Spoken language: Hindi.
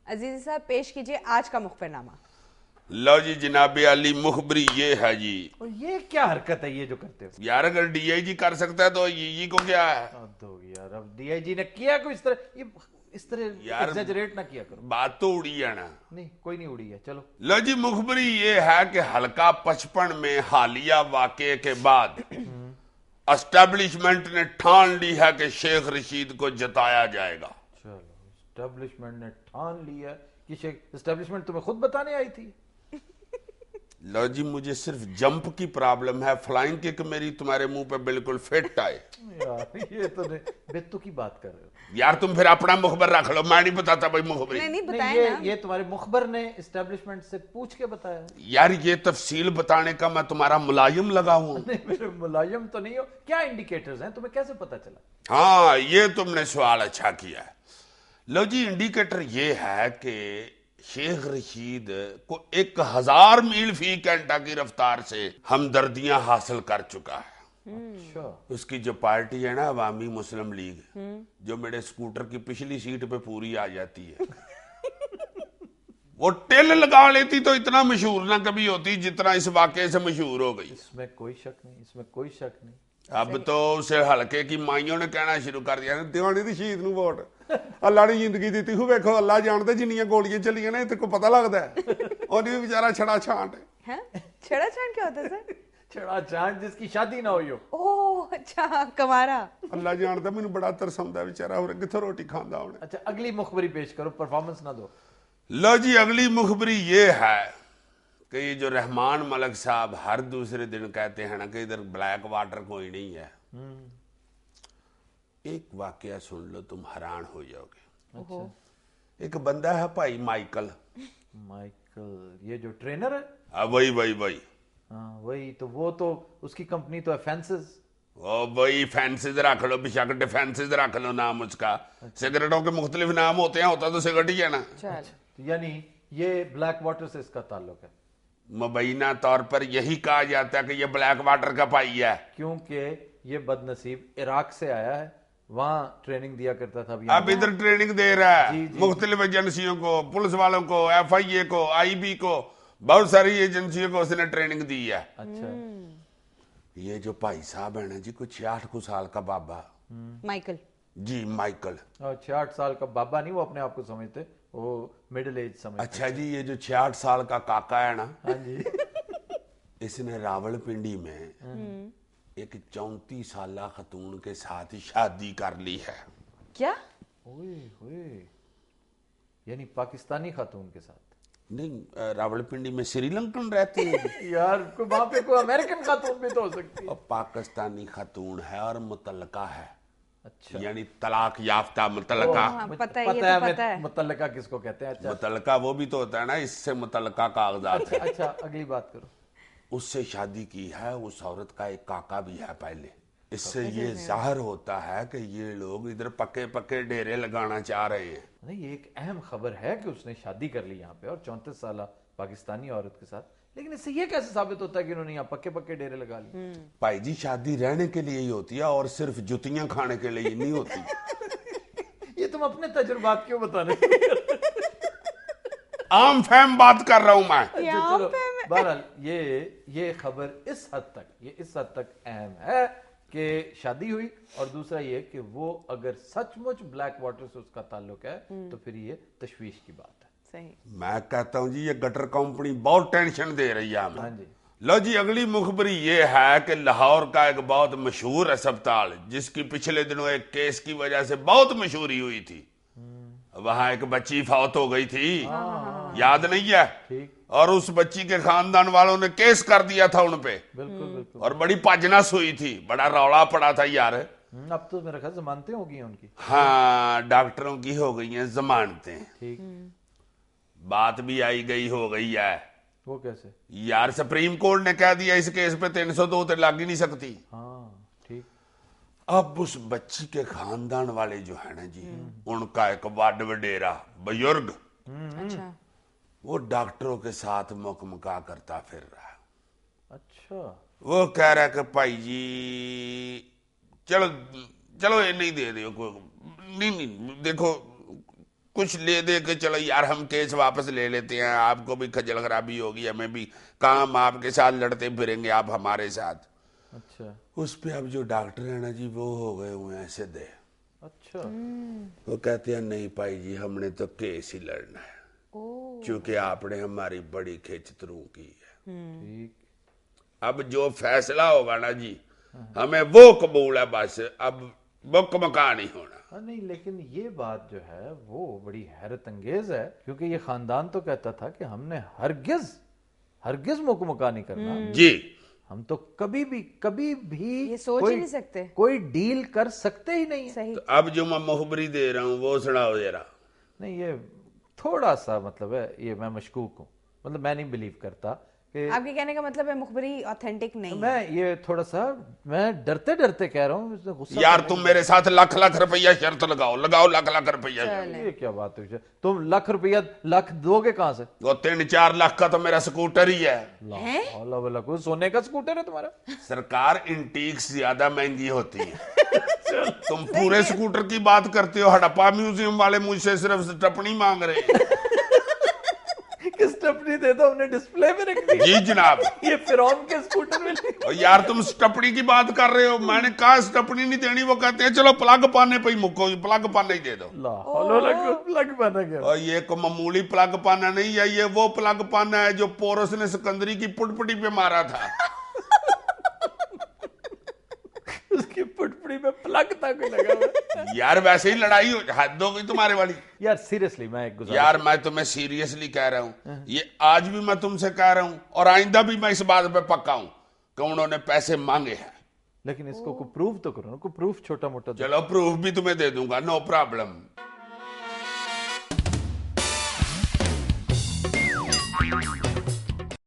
अजीज साहब पेश कीजिए आज का मुखबिरनामा। लो जी जनाब अली मुखबरी ये है जी। और ये क्या हरकत है ये जो करते हो यार अगर डीआईजी कर सकता है तो ये को क्या है? दो यार, अब डीआईजी ने किया कोई इस तरह यार एग्जैजरेट ना किया करो। बात तो उड़ी है ना। नहीं कोई नहीं उड़ी है, चलो। लो जी मुखबरी ये है कि हल्का 55 में हालिया वाकये के बाद एस्टेब्लिशमेंट ने ठान ली है कि शेख रशीद को जताया जाएगा। चलो, एस्टेब्लिशमेंट ने ठान लिया कि शेख, एस्टेब्लिशमेंट तुम्हें खुद बताने आई थी। लो जी मुझे सिर्फ जंप की प्रॉब्लम है, फ्लाइंग किक मेरी तुम्हारे मुंह पे बिल्कुल फिट आए। यार ये तो बेतु की बात कर रहे हो यार तुम फिर अपना मुखबर रख लो, मैं नहीं बताता भाई मुखबरी। नहीं नहीं, बताए ना। ये तुम्हारे मुखबर ने एस्टेब्लिशमेंट से पूछ के बताया। यार ये तफसील बताने का मैं तुम्हारा मुलाजिम लगा हूं। नहीं मेरे मुलायम तो नहीं हो, क्या इंडिकेटर्स हैं, तुम्हें कैसे पता चला? हाँ ये तुमने सवाल अच्छा किया है। लो जी इंडिकेटर ये है कि शेख रशीद को 1000 मील फी घंटा की रफ्तार से हमदर्दियां हासिल कर चुका है। अच्छा, उसकी जो पार्टी है ना अवामी मुस्लिम लीग, जो मेरे स्कूटर की पिछली सीट पे पूरी आ जाती है वो टिल लगा लेती तो इतना मशहूर ना कभी होती जितना इस वाकये से मशहूर हो गई। इसमें कोई शक नहीं, इसमें कोई शक नहीं। अब तो उसे हल्के की माइयों ने कहना शुरू कर दिया दिवानी दी शहीद नूं वोट अल्लाह ने जिंदगी दी हूँ। वेखो अल्लाह जानते जिन्नियां गोलियां चलियां ने ते को पता लगता है ओदी भी बेचारा छड़ा छांट हैं? छड़ा छांट क्या होता है सर? छड़ा छांट जिसकी शादी ना हुई हो। ओह अच्छा, कमारा। अल्लाह जानता मैनू बड़ा तरस आउंदा बेचारा और कित्थों रोटी खांदा होना। अच्छा अगली मुखबरी पेश करो, परफॉर्मेंस ना दो। लो जी अगली मुखबरी ये है कि ये जो रहमान मलक साहब हर दूसरे दिन कहते हैं ना कि इधर ब्लैक वाटर कोई नहीं है, एक वाकया सुन लो तुम हैरान हो जाओगे। अच्छा, एक बंदा है भाई माइकल। माइकल ये जो ट्रेनर है? वही हाँ वही तो, वो तो उसकी कंपनी तो है फेंसेस। ओ भाई फैंसिस रख लो, बेशक डिफेंसिस रख लो नाम उसका। सिगरेटों के मुख्तलिफ नाम होते हैं, होता तो सिगरेट ही है ना। तो यानी ये ब्लैक वाटर से इसका ताल्लुक है? मुबैना तौर पर यही कहा जाता है कि ये ब्लैक वाटर का भाई है, क्योंकि ये बदनसीब इराक से आया है, वहां ट्रेनिंग दिया करता था। अब इधर ट्रेनिंग दे रहा है जी, जी, मुख्तलिफ एजेंसियों को, पुलिस वालों को, FIA को, IB को, बहुत सारी एजेंसियों को उसने ट्रेनिंग दी है। अच्छा, ये जो भाई साहब है ना जी, कुछ 68 साल का बाबा माइकल जी, माइकल। 66 साल का बाबा नहीं वो अपने आप को समझते, वो मिडिल एज समझते। अच्छा जी ये जो 66 साल का काका है ना, हाँ जी इसने रावलपिंडी में एक 34 साला खतून के साथ शादी कर ली है। क्या? ओए यानी पाकिस्तानी खातून के साथ? नहीं रावलपिंडी में श्रीलंकन रहते हैं यार कोई वहां पे कोई अमेरिकन खातून भी तो हो सकती है। और पाकिस्तानी खातून है और मुतल्लका है। अच्छा, यानी तलाक याफ्ता मुतल्लका। हाँ, पता है, ये तो पता है। मुतल्लका किसको कहते हैं? अच्छा मुतल्लका वो भी तो होता है ना, इससे मुतल्लका कागजात है। अच्छा, अगली बात करो। उससे शादी की है, उस औरत का एक काका भी है पहले। इससे ये जाहिर होता है कि ये लोग इधर पक्के पक्के डेरे लगाना चाह रहे हैं। नहीं ये एक अहम खबर है कि उसने शादी कर ली यहाँ पे और 34 साल पाकिस्तानी औरत के साथ, लेकिन इससे ये कैसे साबित होता है कि उन्होंने यहाँ पक्के पक्के डेरे लगा लिए? भाई जी शादी रहने के लिए ही होती है और सिर्फ जुतियां खाने के लिए नहीं होती। ये तुम अपने तजुर्बात क्यों बता रहे हो? आम फहम बात कर रहा हूं मैं। अच्छा, चलो बहरहाल ये खबर इस हद तक अहम है कि शादी हुई, और दूसरा ये कि वो अगर सचमुच ब्लैक वाटर से उसका ताल्लुक है तो फिर ये तशवीश की बात है। सही। मैं कहता हूं जी ये गटर कंपनी बहुत टेंशन दे रही है हमें। हाँ जी। लो जी अगली मुखबरी ये है कि लाहौर का एक बहुत मशहूर अस्पताल, जिसकी पिछले दिनों एक केस की वजह से बहुत मशहूरी हुई थी, वहां एक बच्ची फौत हो गई थी, याद नहीं है? ठीक, और उस बच्ची के खानदान वालों ने केस कर दिया था उन पे, बिल्कुल बिल्कुल। और बड़ी पाजनस हुई थी, बड़ा रौला पड़ा था यार। अब तो मेरा ख्याल जमानतें हो गई हैं उनकी। हाँ डॉक्टरों की हो गई हैं जमानतें, ठीक, बात भी आई गई हो गई है। वो कैसे? यार सुप्रीम कोर्ट ने कह दिया इस केस पे 302 तो लग ही नहीं सकती। हाँ ठीक। अब उस बच्ची के खानदान वाले जो है ना जी, उनका एक वड वडेरा बुजुर्ग अच्छा, वो डॉक्टरों के साथ मुकमका करता फिर रहा। अच्छा, वो कह रहा है कि भाई जी चलो चलो ये नहीं दे दो, नहीं नहीं देखो कुछ ले दे के चलो यार हम केस वापस ले लेते हैं, आपको भी खजल खराबी होगी, हमें भी, काम आपके साथ लड़ते फिरेंगे आप हमारे साथ। अच्छा उस पे अब जो डॉक्टर है ना जी वो हो गए हुए हैं सीधे। अच्छा वो कहते हैं नहीं भाई जी हमने तो केस ही लड़ना है, क्योंकि आपने हमारी बड़ी खिंचतरू की है। ठीक। अब जो फैसला होगा ना जी हमें वो कबूल है, बस अब मुकमका नहीं होना। हाँ नहीं, लेकिन ये बात जो है वो बड़ी हैरत अंगेज है, क्योंकि ये खानदान तो कहता था कि हमने हरगिज हरगिज मुकमका नहीं करना जी। हम तो कभी भी ये सोच ही नहीं सकते। कोई डील कर सकते ही नहीं है। सही। तो अब जो मैं मुखबरी दे रहा हूँ वो सुनाओ जरा। नहीं, ये थोड़ा सा मतलब है, ये मैं मशकूक हूँ, मतलब मैं नहीं बिलीव करता कि आपके कहने का मतलब है मुखबरी ऑथेंटिक नहीं है। मैं ये थोड़ा सा मैं डरते डरते कह रहा हूँ, गुस्सा यार करने तुम मेरे साथ लाख लाख रुपया शर्त लगाओ, लगाओ लाख लाख रुपया शर्त। की- ये क्या बात है, तुम लाख रुपया लाख दोगे कहाँ से? वो 3-4 लाख का तो मेरा स्कूटर ही है। अल्लाह वाला, कोई सोने का स्कूटर है तुम्हारा? सरकार इंटीक्स ज्यादा महंगी होती है। तुम पूरे स्कूटर की बात करते हो, हड़प्पा म्यूजियम वाले मुझसे सिर्फ स्टपनी मांग रहे हैं। किस स्टपनी दे दो, हमने डिस्प्ले में रख दी। जी जनाब। ये फिरौन के स्कूटर में और यार तुम स्टपनी की बात कर रहे हो, मैंने कहा स्टपनी नहीं देनी, वो कहते हैं चलो प्लग पाने पे ही मुको, प्लग पाने ही दे दो। लग बना गया। और ये को मामूली प्लग पाना नहीं है, ये वो प्लग पाना है जो पोरस ने सिकंदरी की पुटपुटी पे मारा था। उसकी पुटपुटी में प्लग तक लगा हुआ है। यार वैसे ही लड़ाई हद हो गई तुम्हारे वाली। यार सीरियसली मैं एक गुजारिश, यार मैं तुम्हें सीरियसली कह रहा हूँ, ये आज भी मैं तुमसे कह रहा हूँ और आइंदा भी मैं इस बात पे पक्का हूँ कि उन्होंने पैसे मांगे हैं। लेकिन इसको को प्रूफ तो करो ना, को प्रूफ छोटा मोटा। चलो प्रूफ भी तुम्हें दे दूंगा, नो प्रॉब्लम।